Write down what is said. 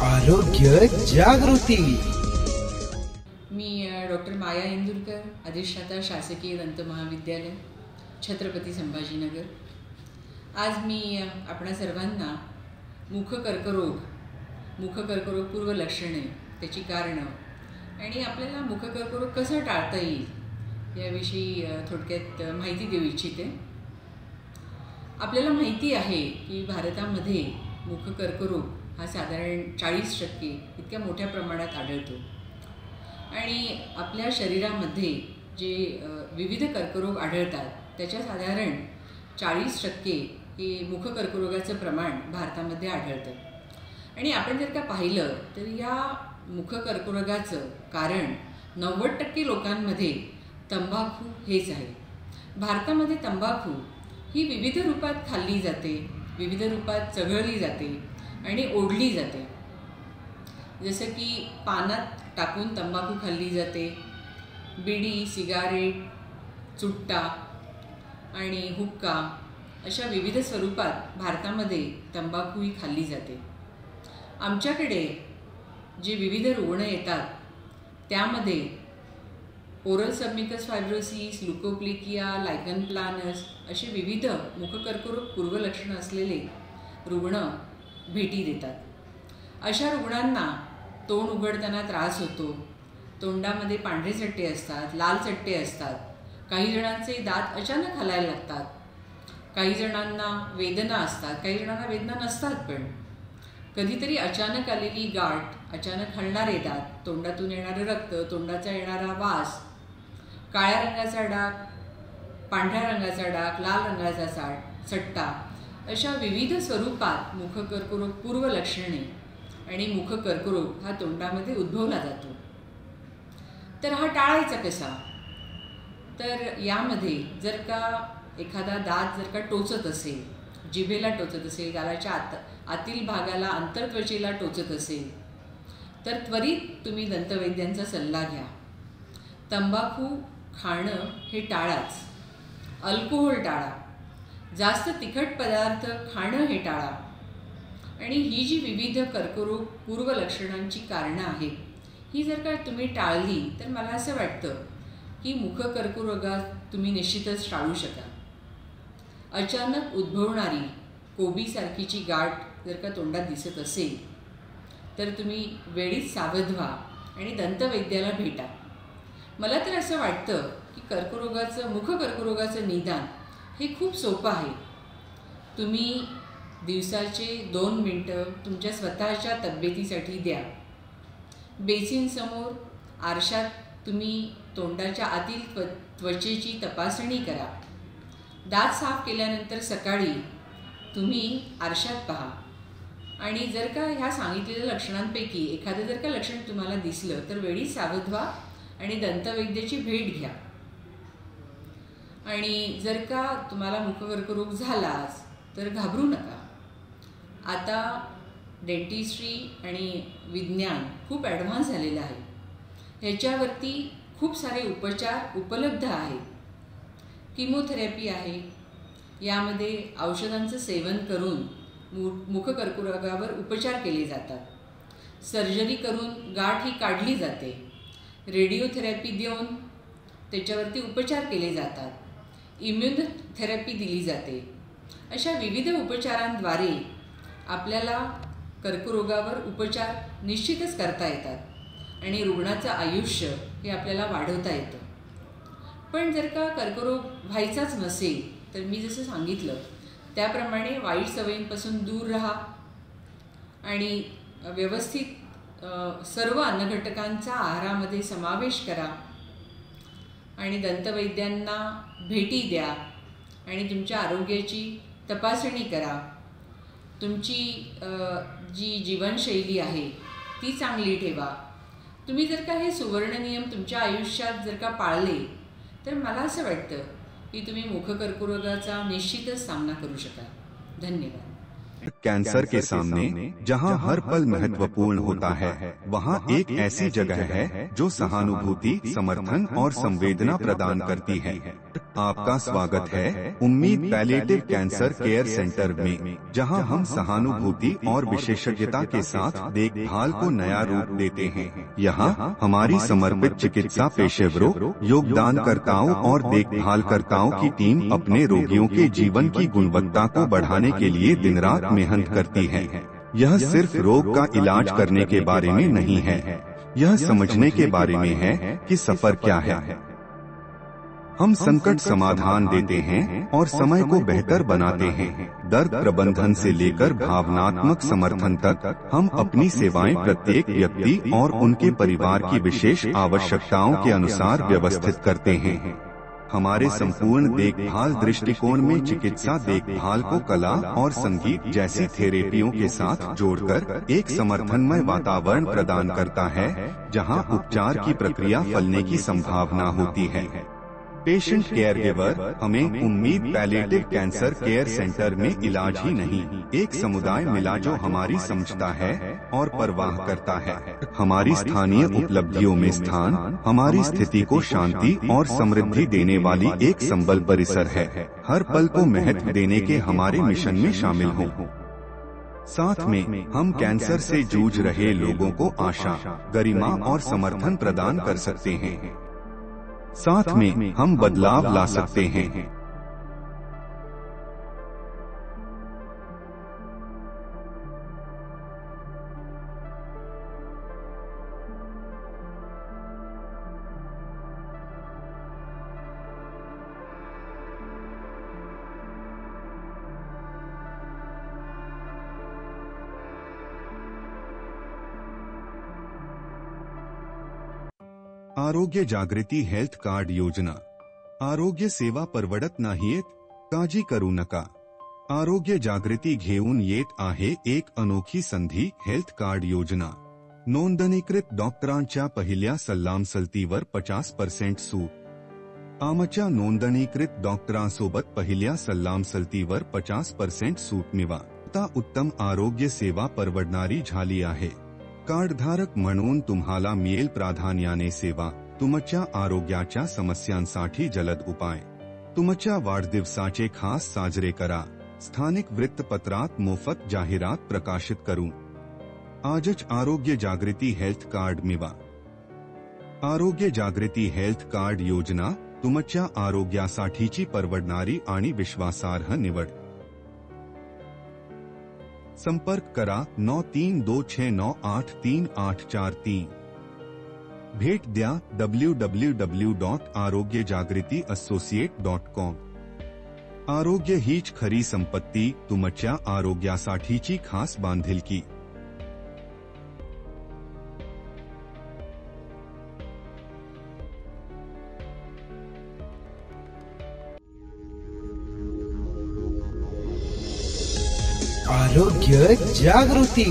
आरोग्य जागृती। मी डॉक्टर माया इंदुरकर, अधिष्ठाता शासकीय दंत महाविद्यालय, छत्रपती संभाजीनगर। आज मी आपणा सर्वांना मुखकर्करोग पूर्व लक्षणे, त्याची कारणं आणि आपल्याला मुखकर्करोग कसा टाळता येईल याविषयी थोडक्यात माहिती देऊ इच्छिते। आपल्याला माहिती आहे की भारतामध्ये मुखकर्करोग हा साधारण 40% इतक्या मोठ्या प्रमाणात आढळतो आणि आपल्या शरीरामध्ये जे विविध कर्करोग आढळतात त्याच्या साधारण 40% हे मुखकर्करोगाचं प्रमाण भारतामध्ये आढळतं। आणि आपण जर का पाहिलं तर या मुखकर्करोगाचं कारण 90% लोकांमध्ये तंबाखू हेच आहे। भारतामध्ये तंबाखू ही विविध रूपात खाल्ली जाते, विविध रूपात चघळली जाते आणि ओढली जाते। जसं की पानात टाकून तंबाखू खाल्ली जाते, बिडी, सिगारेट, चुट्टा आणि हुक्का अशा विविध स्वरूपात भारतामध्ये तंबाखू ही खाल्ली जाते। आमच्याकडे जे विविध रुग्ण येतात त्यामध्ये ओरल सबम्युकस फायब्रोसिस, ल्युकोप्लेकिया, लायकन प्लानस असे विविध मुखकर्करोग पूर्वलक्षणं असलेले रुग्ण भेटी देतात। अशा रुग्णांना तोंड उघडताना त्रास होतो, तोंडामध्ये पांढरे चट्टे असतात, लाल चट्टे असतात, काही जणांचे दात अचानक हलायला लागतात, काही जणांना वेदना असतात, काही जणांना वेदना नसतात, पण कधीतरी अचानक आलेली गाठ, अचानक हलणारे दात, तोंडातून येणारं रक्त, तोंडाचा येणारा वास, काळ्या रंगाचा डाग, पांढऱ्या रंगाचा डाग, लाल रंगाचा चट्टा अशा विविध स्वरूपात मुखकर्करोग पूर्व लक्षणे आणि मुखकर्करोग हा तोंडामध्ये उद्भवला जातो। तर हा टाळायचा कसा? तर यामध्ये जर का एखादा दात जर का टोचत असेल, जिभेला टोचत असेल, गालाच्या आतील भागाला, अंतर्त्वचेला टोचत असेल तर त्वरित तुम्ही दंतवैद्यांचा सल्ला घ्या। तंबाखू खाणं हे टाळाच, अल्कोहोल टाळा, जास्त तिखट पदार्थ खाणं हे टाळा आणि ही जी विविध कर्करोग पूर्व लक्षणांची कारणं आहेत ही जर का तुम्ही टाळली तर मला असं वाटतं की मुखकर्करोगात तुम्ही निश्चितच टाळू शकाल। अचानक उद्भवणारी कोबीसारखीची गाठ जर का तोंडात दिसत असेल तर तुम्ही वेळीच सावध व्हा आणि दंतवैद्याला भेटा। मला तर असं वाटतं की मुखकर्करोगाचं निदान हे खूप सोपं आहे। तुम्ही दिवसाचे 2 मिनिटं तुमच्या स्वतःच्या तब्येतीसाठी द्या। बेसिनसमोर आरशात तुम्ही तोंडाच्या आतील त्वचेची तपासणी करा। दात साफ केल्यानंतर सकाळी तुम्ही आरशात पहा आणि जर का ह्या सांगितलेल्या लक्षणांपैकी एखादं जर का लक्षण तुम्हाला दिसलं तर वेळीच सावध व्हा आणि दंतवैद्याची भेट घ्या। आणि जर का तुम्हाला मुखकर्करोग झालाच तर घाबरू नका। आता डेंटिस्ट्री आणि विज्ञान खूप ॲडव्हान्स झालेलं आहे, ह्याच्यावरती खूप सारे उपचार उपलब्ध आहेत। किमोथेरपी आहे, यामध्ये औषधांचं सेवन करून मुखकर्करोगावर उपचार केले जातात। सर्जरी करून गाठ ही काढली जाते, रेडिओथेरपी देऊन त्याच्यावरती उपचार केले जातात, इम्युनोथेरपी दिली जाते। अशा विविध उपचारांद्वारे आपल्याला कर्करोगावर उपचार निश्चितच करता येतात आणि रुग्णाचं आयुष्य हे आपल्याला वाढवता येतं। पण जर का कर्करोग व्हायचाच नसेल तर मी जसं सांगितलं त्याप्रमाणे वाईट सवयींपासून दूर राहा आणि व्यवस्थित सर्व अन्नघटकांचा आहारामध्ये समावेश करा आणि दंतवैद्यांना भेटी द्या आणि तुमच्या आरोग्याची तपासणी करा। तुमची जी जीवनशैली आहे ती चांगली ठेवा। तुम्ही जर का हे सुवर्ण नियम तुमच्या आयुष्यात जर का पाळले तर मला असं वाटतं की तुम्ही मुखकर्करोगाचा निश्चितच सामना करू शकाल। धन्यवाद। कैंसर के सामने जहां हर पल महत्वपूर्ण होता है, वहां एक ऐसी जगह है जो सहानुभूति, समर्थन और संवेदना प्रदान करती है। आपका स्वागत है उम्मीद पैलिएटिव कैंसर केयर सेंटर में, जहां हम सहानुभूति और विशेषज्ञता के साथ देखभाल को नया रूप देते हैं। यहां हमारी समर्पित चिकित्सा पेशेवरों, योगदानकर्ताओं और देखभालकर्ताओं की टीम अपने रोगियों के जीवन की गुणवत्ता को बढ़ाने के लिए दिन रात मेहनत करती है। यह सिर्फ रोग का इलाज करने के बारे में नहीं है, यह समझने के बारे में है कि सफर क्या है। हम संकट समाधान देते हैं और समय को बेहतर बनाते हैं। दर्द प्रबंधन से लेकर भावनात्मक समर्थन तक हम अपनी सेवाएं प्रत्येक व्यक्ति और उनके परिवार की विशेष आवश्यकताओं के अनुसार व्यवस्थित करते हैं। हमारे संपूर्ण देखभाल दृष्टिकोण में चिकित्सा देखभाल को कला और संगीत जैसी थेरेपियों के साथ जोड़कर एक समर्थनमय वातावरण प्रदान करता है, जहां उपचार की प्रक्रिया फलने की संभावना होती है। पेशेंट केयर गिवर हमें उम्मीद पैलिएटिव कैंसर केयर सेंटर में इलाज ही नहीं, एक समुदाय मिला जो हमारी समझता है और परवाह करता है। हमारी स्थानीय उपलब्धियों में स्थान हमारी स्थिति को शांति और समृद्धि देने वाली एक संबल परिसर है। हर पल को महत्व देने के हमारे मिशन में शामिल हों। साथ में हम कैंसर से जूझ रहे लोगों को आशा, गरिमा और समर्थन प्रदान कर सकते हैं। साथ में हम बदलाव ला सकते हैं। आरोग्य जागृती हेल्थ कार्ड योजना। आरोग्य सेवा परवडत नाहीत, काळजी करू नका। आरोग्य जागृती घेऊन येत आहे एक अनोखी संधी, हेल्थ कार्ड योजना। नोंदणीकृत डॉक्टरांच्या पहिल्या सल्लामसलतीवर 50% सूट। आमच्या नोंदणीकृत डॉक्टरांसोबत पहिल्या सल्लामसलतीवर 50% सूट मिळवा। आता उत्तम आरोग्य सेवा परवडणारी झाली आहे। कार्डधारक म्हणून तुम्हाला मिळेल प्राधान्याने सेवा, तुमच्या आरोग्याच्या समस्यांसाठी जलद उपाय। तुमच्या वाढदिवसाचे खास साजरे करा। स्थानिक वृत्तपत्रात मोफत जाहिरात प्रकाशित करू। आजच आरोग्य जागृती हेल्थ कार्ड मिळवा। आरोग्य जागृती हेल्थ कार्ड योजना तुमच्या आरोग्यासाठीची परवडणारी आणि विश्वासार्ह निवड। संपर्क करा 9326983843। भेट द्या www.arogyajagritiassociate.com। आरोग्य हीच खरी संपत्ती, तुमच्या आरोग्यासाठीची खास बांधिलकी। आरोग्य जागृती।